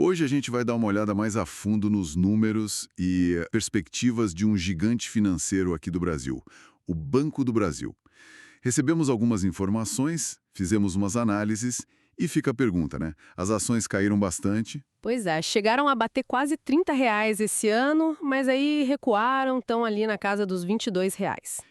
Hoje a gente vai dar uma olhada mais a fundo nos números e perspectivas de um gigante financeiro aqui do Brasil, o Banco do Brasil. Recebemos algumas informações, fizemos umas análises e fica a pergunta, né? As ações caíram bastante. Pois é, chegaram a bater quase R$ 30 esse ano, mas aí recuaram, estão ali na casa dos R$ 22.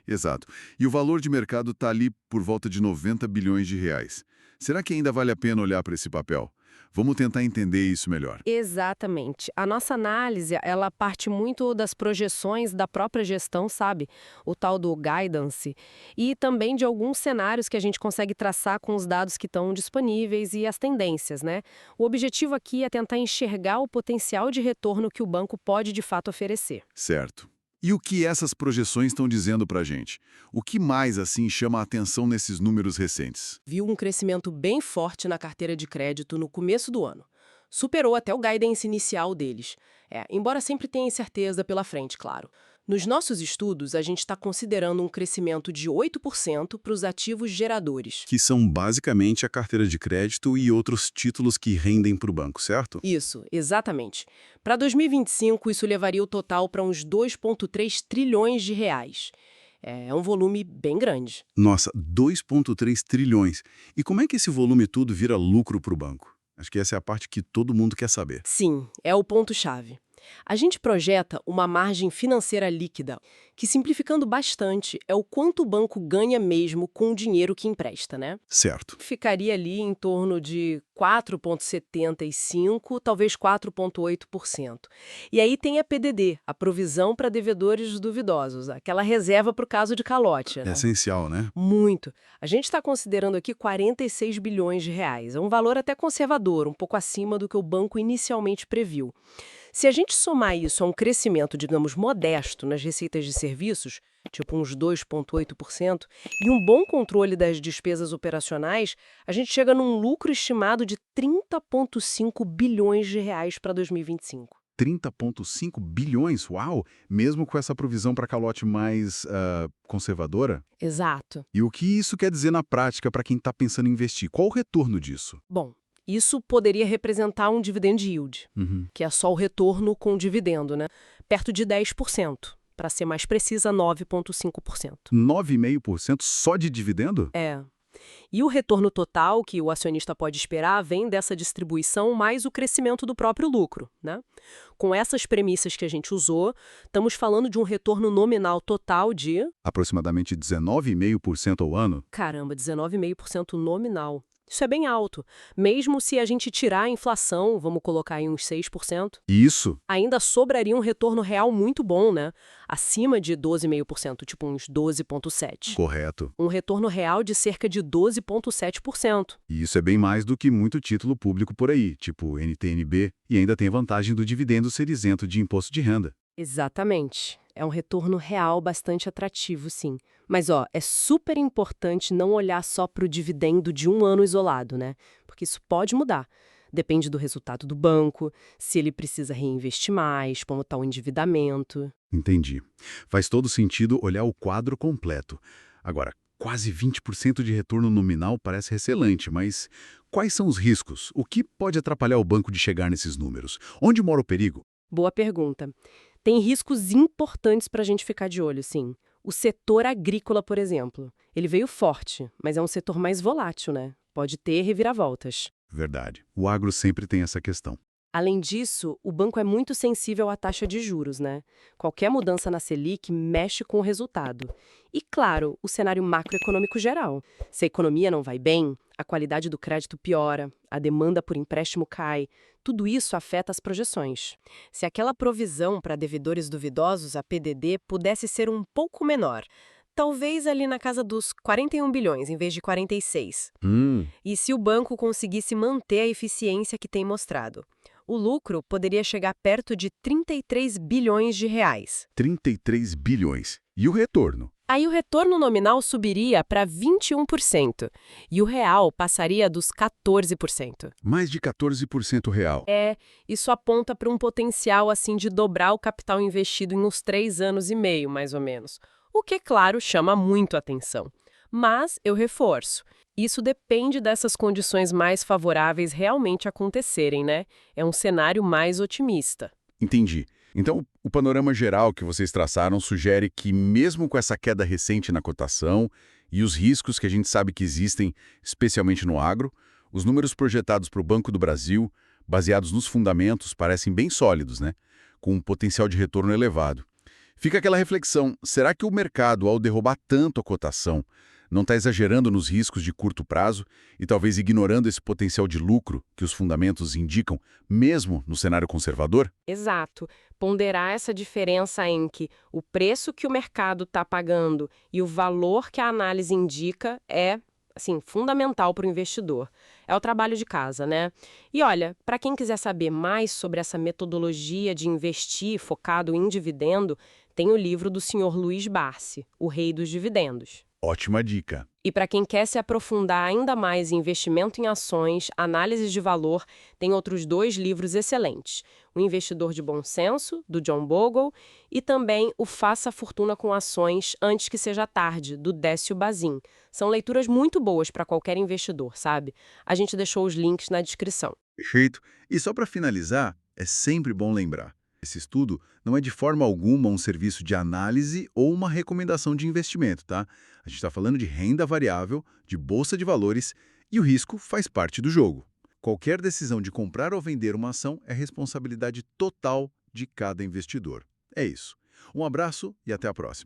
Exato. E o valor de mercado está ali por volta de 90 bilhões de reais. Será que ainda vale a pena olhar para esse papel? Vamos tentar entender isso melhor. Exatamente. A nossa análise, ela parte muito das projeções da própria gestão, sabe? O tal do guidance. E também de alguns cenários que a gente consegue traçar com os dados que estão disponíveis e as tendências, né? O objetivo aqui é tentar enxergar o potencial de retorno que o banco pode de fato oferecer. Certo. E o que essas projeções estão dizendo para a gente? O que mais, assim, chama a atenção nesses números recentes? Viu um crescimento bem forte na carteira de crédito no começo do ano. Superou até o guidance inicial deles. Embora sempre tenha incerteza pela frente, claro. Nos nossos estudos, a gente está considerando um crescimento de 8% para os ativos geradores. Que são basicamente a carteira de crédito e outros títulos que rendem para o banco, certo? Isso, exatamente. Para 2025, isso levaria o total para uns 2,3 trilhões de reais. É um volume bem grande. Nossa, 2,3 trilhões. E como é que esse volume todo vira lucro para o banco? Acho que essa é a parte que todo mundo quer saber. Sim, é o ponto-chave. A gente projeta uma margem financeira líquida, que, simplificando bastante, é o quanto o banco ganha mesmo com o dinheiro que empresta, né? Certo. Ficaria ali em torno de 4,75%, talvez 4,8%. E aí tem a PDD, a provisão para devedores duvidosos, aquela reserva para o caso de calote, É né? essencial, né? Muito. A gente está considerando aqui 46 bilhões de reais. É um valor até conservador, um pouco acima do que o banco inicialmente previu. Se a gente somar isso a um crescimento, digamos, modesto nas receitas de serviços, tipo uns 2,8%, e um bom controle das despesas operacionais, a gente chega num lucro estimado de 30,5 bilhões de reais para 2025. 30,5 bilhões? Uau! Mesmo com essa provisão para calote mais conservadora? Exato. E o que isso quer dizer na prática para quem está pensando em investir? Qual o retorno disso? Bom, isso poderia representar um dividend yield, que é só o retorno com o dividendo, né? Perto de 10%. Para ser mais precisa, 9,5%. 9,5% só de dividendo? E o retorno total que o acionista pode esperar vem dessa distribuição mais o crescimento do próprio lucro, né? Com essas premissas que a gente usou, estamos falando de um retorno nominal total de... Aproximadamente 19,5% ao ano? Caramba, 19,5% nominal. Isso é bem alto. Mesmo se a gente tirar a inflação, vamos colocar aí uns 6%, Isso? ainda sobraria um retorno real muito bom, né? Acima de 12,5%, tipo uns 12,7%. Correto. Um retorno real de cerca de 12,7%. E isso é bem mais do que muito título público por aí, tipo NTNB, e ainda tem a vantagem do dividendo ser isento de imposto de renda. Exatamente. É um retorno real bastante atrativo, sim. Mas, é super importante não olhar só para o dividendo de um ano isolado, né? Porque isso pode mudar. Depende do resultado do banco, se ele precisa reinvestir mais, como está o endividamento. Entendi. Faz todo sentido olhar o quadro completo. Agora, quase 20% de retorno nominal parece excelente, mas quais são os riscos? O que pode atrapalhar o banco de chegar nesses números? Onde mora o perigo? Boa pergunta. Tem riscos importantes para a gente ficar de olho, sim. O setor agrícola, por exemplo. Ele veio forte, mas é um setor mais volátil, né? Pode ter reviravoltas. Verdade. O agro sempre tem essa questão. Além disso, o banco é muito sensível à taxa de juros, né? Qualquer mudança na Selic mexe com o resultado. E, claro, o cenário macroeconômico geral. Se a economia não vai bem, a qualidade do crédito piora, a demanda por empréstimo cai. Tudo isso afeta as projeções. Se aquela provisão para devedores duvidosos, a PDD, pudesse ser um pouco menor, talvez ali na casa dos 41 bilhões, em vez de 46. E se o banco conseguisse manter a eficiência que tem mostrado? O lucro poderia chegar perto de 33 bilhões de reais. 33 bilhões. E o retorno? Aí o retorno nominal subiria para 21% e o real passaria dos 14%. Mais de 14% real. Isso aponta para um potencial assim de dobrar o capital investido em uns 3 anos e meio, mais ou menos. O que, claro, chama muito atenção. Mas, eu reforço, Isso depende dessas condições mais favoráveis realmente acontecerem, né? É um cenário mais otimista. Entendi. Então, o panorama geral que vocês traçaram sugere que, mesmo com essa queda recente na cotação e os riscos que a gente sabe que existem, especialmente no agro, os números projetados para o Banco do Brasil, baseados nos fundamentos, parecem bem sólidos, né? Com um potencial de retorno elevado. Fica aquela reflexão: será que o mercado, ao derrubar tanto a cotação, não está exagerando nos riscos de curto prazo e talvez ignorando esse potencial de lucro que os fundamentos indicam, mesmo no cenário conservador? Exato. Ponderar essa diferença em que o preço que o mercado está pagando e o valor que a análise indica é, assim, fundamental para o investidor. É o trabalho de casa, né? E olha, para quem quiser saber mais sobre essa metodologia de investir focado em dividendo, tem o livro do senhor Luiz Barsi, O Rei dos Dividendos. Ótima dica. E para quem quer se aprofundar ainda mais em investimento em ações, análise de valor, tem outros 2 livros excelentes. O Investidor de Bom Senso, do John Bogle, e também o Faça Fortuna com Ações Antes que Seja Tarde, do Décio Bazin. São leituras muito boas para qualquer investidor, sabe? A gente deixou os links na descrição. Perfeito. E só para finalizar, é sempre bom lembrar: esse estudo não é de forma alguma um serviço de análise ou uma recomendação de investimento, tá? A gente está falando de renda variável, de bolsa de valores, e o risco faz parte do jogo. Qualquer decisão de comprar ou vender uma ação é responsabilidade total de cada investidor. É isso. Um abraço e até a próxima.